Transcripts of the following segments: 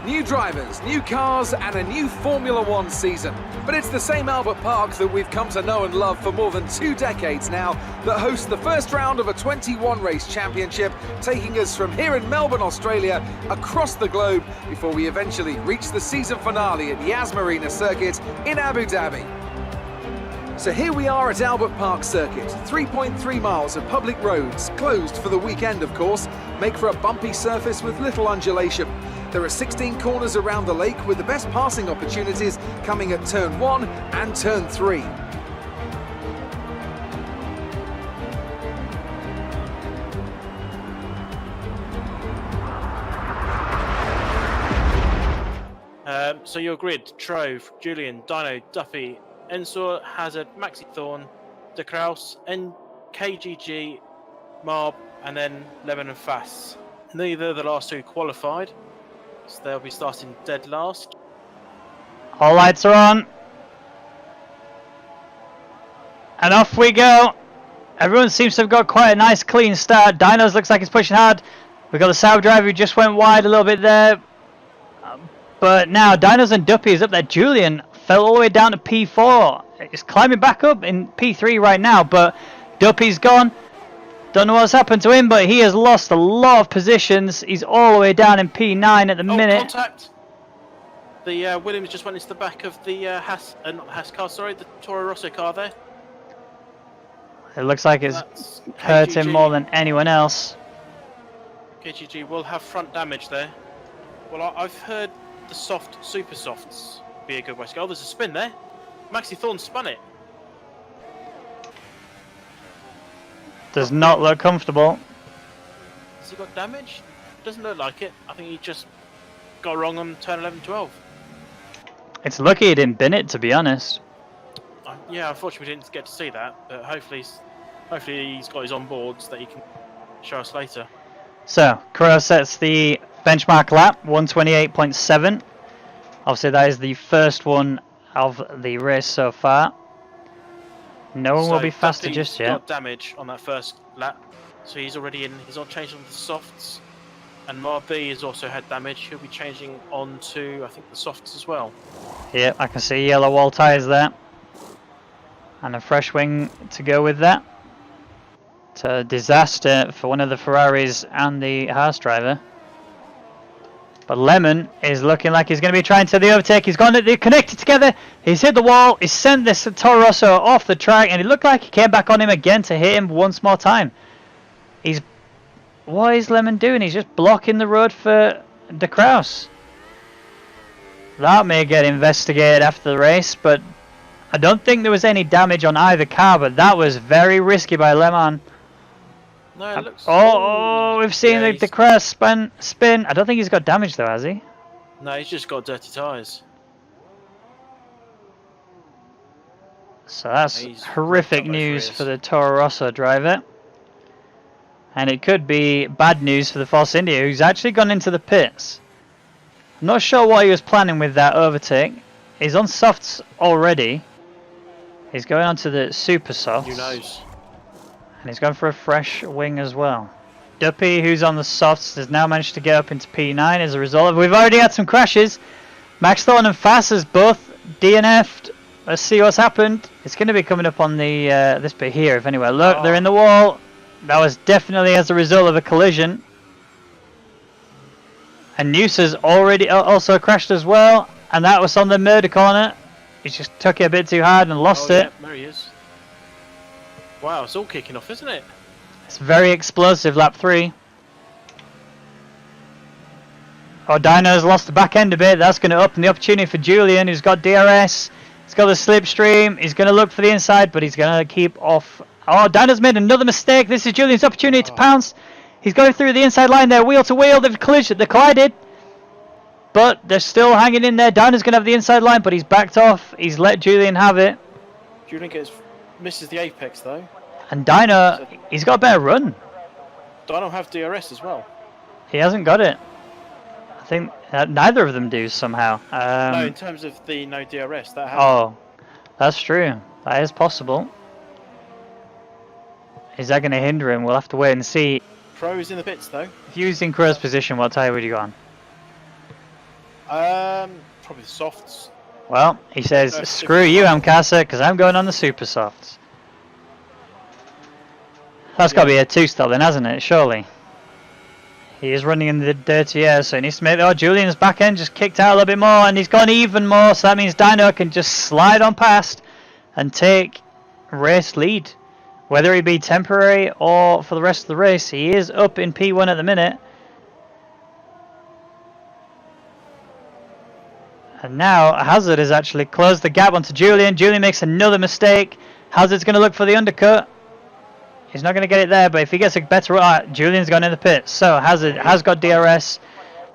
New drivers, new cars and a new Formula One season. But it's the same Albert Park that we've come to know and love for more than 2 decades now that hosts the first round of a 21 race championship, taking us from here in Melbourne, Australia, across the globe before we eventually reach the season finale at Yas Marina Circuit in Abu Dhabi. So here we are at Albert Park Circuit. 3.3 miles of public roads, closed for the weekend of course, make for a bumpy surface with little undulation. There are 16 corners around the lake with the best passing opportunities coming at turn 1 and turn 3. So your grid: Trove, Julian, Dino, Duffy, Ensor, Hazard, Maxi Thorn, De Kraus, KGG, Marb, and then Lemon and Fass. Neither of the last 2 qualified, so they'll be starting dead last. All lights are on. And off we go. Everyone seems to have got quite a nice clean start. Dinos looks like he's pushing hard. We've got the Sauber driver who just went wide a little bit there. But now Dinos and Duppy is up there. Julian fell all the way down to P4. He's climbing back up in P3 right now, but Duppy's gone. Don't know what's happened to him, but he has lost a lot of positions. He's all the way down in P9 at the minute. Contact! The Williams just went into the back of the not Haas car, sorry, the Toro Rosso car there. It looks like it's hurt him more than anyone else. KGG will have front damage there. Well, I've heard the super softs be a good way to go. Oh, there's a spin there. Maxi Thorn spun it. Does not look comfortable. Has he got damage? Doesn't look like it. I think he just got wrong on turn 11-12. It's lucky he didn't bin it, to be honest. Yeah, unfortunately we didn't get to see that, but hopefully he's got his on boards that he can show us later. So, Crow sets the benchmark lap, 128.7. Obviously that is the first one of the race so far. No one will be faster just yet. Got damage on that first lap, so he's already in. He's on changing on the softs, and Marb has also had damage. He'll be changing on to, I think, the softs as well. Yeah, I can see yellow wall tyres there, and a fresh wing to go with that. It's a disaster for one of the Ferraris and the Haas driver. But Lemon is looking like he's going to be trying to the overtake. He's they're connected together. He's hit the wall. He's sent this Toro Rosso off the track, and it looked like he came back on him again to hit him once more time. What is Lemon doing? He's just blocking the road for De Kraus. That may get investigated after the race, but I don't think there was any damage on either car. But that was very risky by Lemon. No, it looks... we've seen the De Kraus spin. I don't think he's got damage though, has he? No, he's just got dirty tyres. So that's horrific news for the Toro Rosso driver. And it could be bad news for the Force India, who's actually gone into the pits. I'm not sure what he was planning with that overtake. He's on softs already. He's going on to the super softs. Who knows? And he's going for a fresh wing as well. Duppy, who's on the softs, has now managed to get up into P9 as a result. We've already had some crashes. Max Thorne and Fass has both DNF'd. Let's see what's happened. It's going to be coming up on the this bit here, if anywhere. Look, they're in the wall. That was definitely as a result of a collision. And Noose has already also crashed as well. And that was on the murder corner. He just took it a bit too hard and lost it. Yeah, there he is. Wow, it's all kicking off, isn't it? It's very explosive, lap 3. Oh, Dino's lost the back end a bit. That's going to open the opportunity for Julian, who's got DRS. He's got the slipstream. He's going to look for the inside, but he's going to keep off. Oh, Dino's made another mistake. This is Julian's opportunity to pounce. He's going through the inside line there, wheel to wheel. They've collided. But they're still hanging in there. Dino's going to have the inside line, but he's backed off. He's let Julian have it. Julian misses the apex, though. And Dino, he's got a better run. Dino have DRS as well. He hasn't got it. I think neither of them do somehow. No, in terms of the no DRS, that happens. Oh, that's true. That is possible. Is that going to hinder him? We'll have to wait and see. Crow is in the pits, though. If you was in Crow's position, what tyre would you go on? Probably the softs. Well, he says, No, screw you, Amcasa, because I'm going on the super softs. That's got to be a 2-stop then, hasn't it? Surely. He is running in the dirty air, so he needs to make... Oh, Julian's back end just kicked out a little bit more, and he's gone even more, so that means Dino can just slide on past and take race lead. Whether it be temporary or for the rest of the race, he is up in P1 at the minute. And now Hazard has actually closed the gap onto Julian. Julian makes another mistake. Hazard's going to look for the undercut. He's not going to get it there, but if he gets a better... Julian's gone in the pit. So Hazard has got DRS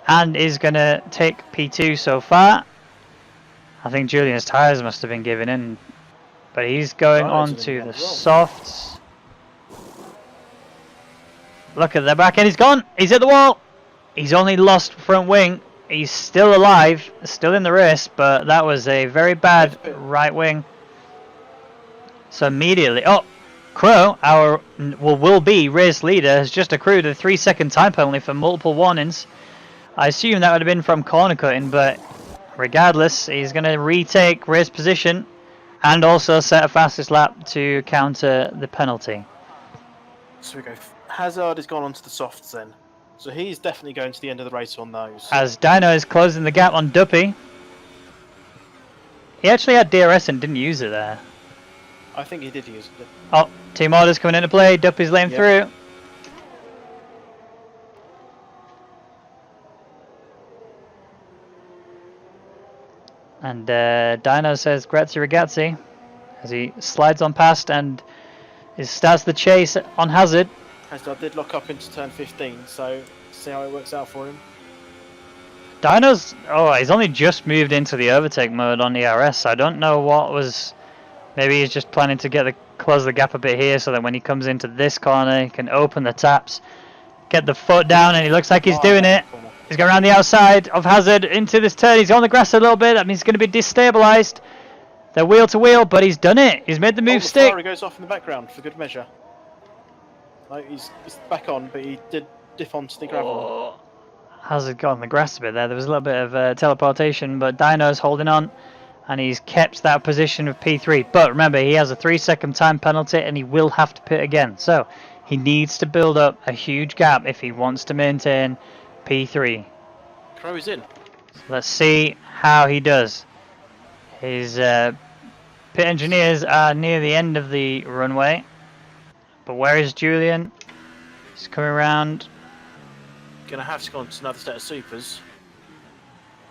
and is going to take P2 so far. I think Julian's tyres must have been giving in. But he's going on to the softs. Look at the back end. He's gone. He's at the wall. He's only lost front wing. He's still alive, still in the race, but that was a very bad right wing. So immediately, Crow, our will be race leader, has just accrued a 3-second time penalty for multiple warnings. I assume that would have been from corner cutting, but regardless, he's going to retake race position and also set a fastest lap to counter the penalty. So we go. Hazard has gone onto the softs then. So he's definitely going to the end of the race on those. As Dino is closing the gap on Duppy. He actually had DRS and didn't use it there. I think he did use it. Oh, team orders coming into play. Duppy's lane through. And Dino says grazie ragazzi as he slides on past and starts the chase on Hazard. Hazard did lock up into turn 15, so see how it works out for him. Dino's... Oh, he's only just moved into the overtake mode on ERS, so I don't know what was... Maybe he's just planning to close the gap a bit here so that when he comes into this corner, he can open the taps, get the foot down, and he looks like he's doing it. He's going around the outside of Hazard into this turn. He's on the grass a little bit. That means he's going to be destabilised. They're wheel to wheel, but he's done it. He's made the move stick. He goes off in the background for good measure. Like he's back on, but he did diff onto the gravel. Hazard got on the grass a bit there. There was a little bit of teleportation, but Dino's holding on, and he's kept that position of P3. But remember, he has a 3-second time penalty, and he will have to pit again. So he needs to build up a huge gap if he wants to maintain P3. Crow is in. So let's see how he does. His pit engineers are near the end of the runway. But where is Julian? He's coming around. Gonna have to go on to another set of supers.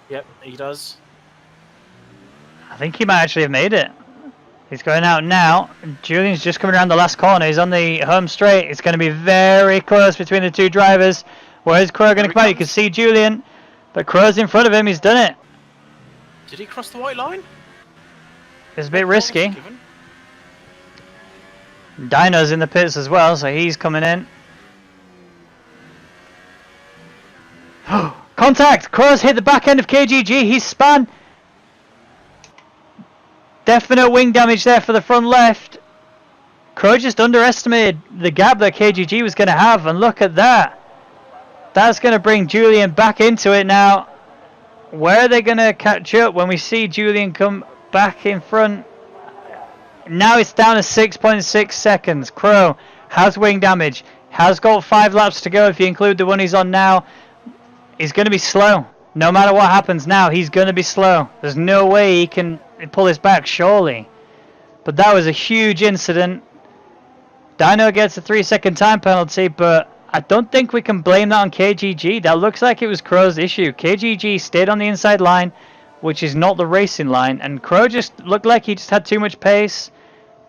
Yep, he does. I think he might actually have made it. He's going out now. Julian's just coming around the last corner. He's on the home straight. It's going to be very close between the two drivers. Where's Crow going to come out? You can see Julian, but Crow's in front of him. He's done it. Did he cross the white line? It's a bit risky. Dino's in the pits as well, so he's coming in. Contact! Crow's hit the back end of KGG. He's spun. Definite wing damage there for the front left. Crow just underestimated the gap that KGG was going to have, and look at that. That's going to bring Julian back into it now. Where are they going to catch up when we see Julian come back in front? Now it's down to 6.6 seconds. Crow has wing damage. Has got 5 laps to go if you include the one he's on now. He's going to be slow. No matter what happens now, he's going to be slow. There's no way he can pull this back, surely. But that was a huge incident. Dino gets a 3-second time penalty, but I don't think we can blame that on KGG. That looks like it was Crow's issue. KGG stayed on the inside line, which is not the racing line, and Crow just looked like he just had too much pace.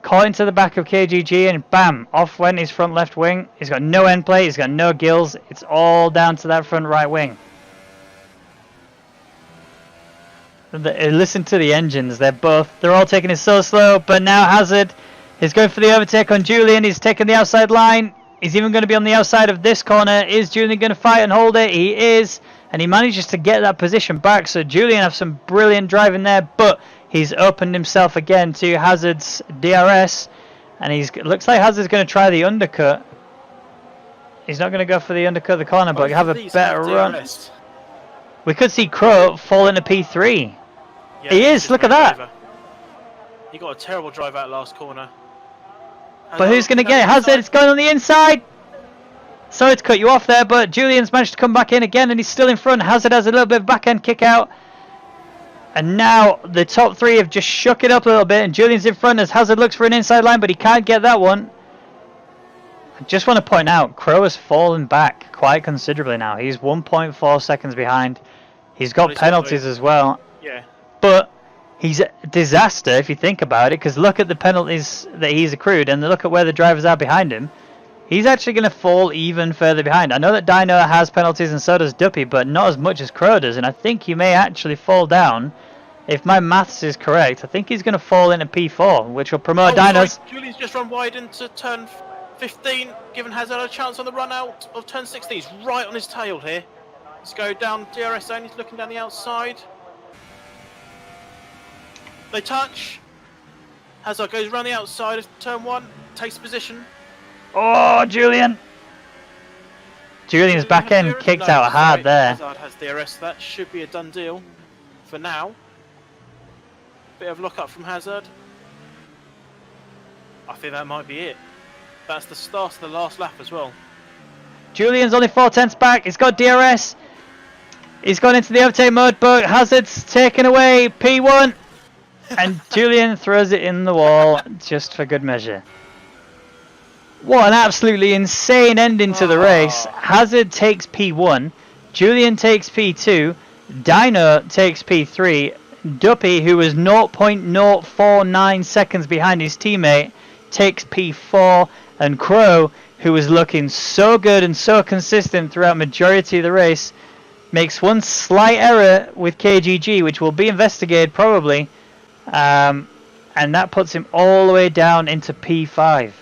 Caught into the back of KGG, and bam, off went his front left wing. He's got no end plate, he's got no gills. It's all down to that front right wing. Listen to the engines. They're all taking it so slow, but now Hazard is going for the overtake on Julian. He's taking the outside line. He's even going to be on the outside of this corner. Is Julian going to fight and hold it? He is, and he manages to get that position back. So Julian has some brilliant driving there, but he's opened himself again to Hazard's DRS, and looks like Hazard's going to try the undercut. He's not going to go for the undercut of the corner, but have a better run. we could see Crow fall into P3. Yeah, He is, just look at went that. over. He got a terrible drive out last corner. But who's going to get it? Hazard, it's going on the inside. Sorry to cut you off there, but Julian's managed to come back in again and he's still in front. Hazard has a little bit of backhand kick out. And now the top three have just shook it up a little bit and Julian's in front as Hazard looks for an inside line, but he can't get that one. I just want to point out, Crow has fallen back quite considerably now. He's 1.4 seconds behind. He's got penalties as well. Yeah. But he's a disaster if you think about it, because look at the penalties that he's accrued and look at where the drivers are behind him. He's actually going to fall even further behind. I know that Dino has penalties and so does Duppy, but not as much as Crow does, and I think he may actually fall down. If my maths is correct, I think he's going to fall into P4, which will promote Dinos. Sorry, Julian's just run wide into turn 15, giving Hazard a chance on the run out of turn 16. He's right on his tail here. Let's go down DRS zone. He's looking down the outside. They touch. Hazard goes around the outside of turn 1, takes position. Oh, Julian! Julian's back end kicked out hard there. Hazard has DRS. That should be a done deal for now. Bit of lock up from Hazard. I think that might be it. That's the start of the last lap as well. Julian's only 4/10 back. He's got DRS. He's gone into the overtake mode, but Hazard's taken away P1. And Julian throws it in the wall just for good measure. What an absolutely insane ending to the race. Hazard takes P1. Julian takes P2. Dino takes P3. Duppy, who was 0.049 seconds behind his teammate, takes P4. And Crow, who was looking so good and so consistent throughout majority of the race, makes one slight error with KGG, which will be investigated probably. And that puts him all the way down into P5.